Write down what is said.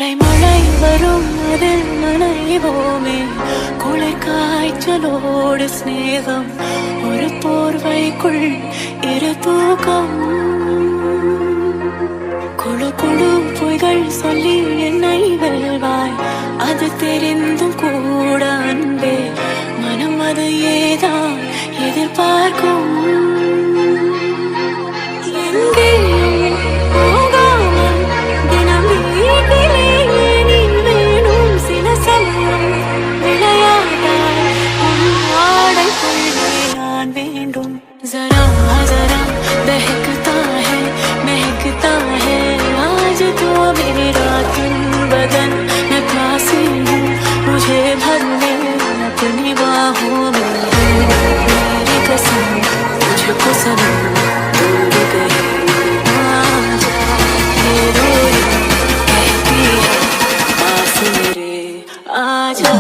அடைமழை வரும் அதில் நனைவோமே, குளிர் காய்ச்சலோடு ஸ்நேகம், ஒரு போர்வைக்குள் இரு தூக்கம். குழு குழு பொய்கள் சொல்லி என்னை வெல்வாய், அது தெரிந்தும் கூட அன்பே மனம் அது ஏதான் எதிர்பார்க்கும். जरा जरा बहकता है महकता है आज तो मेरा तन बदन, मैं प्यासी हूँ मुझे भर ले अपनी बाहों में, मेरी कसम तुझको सनम दूर गई आजा, ये रोई कहती है पास मेरे आजा.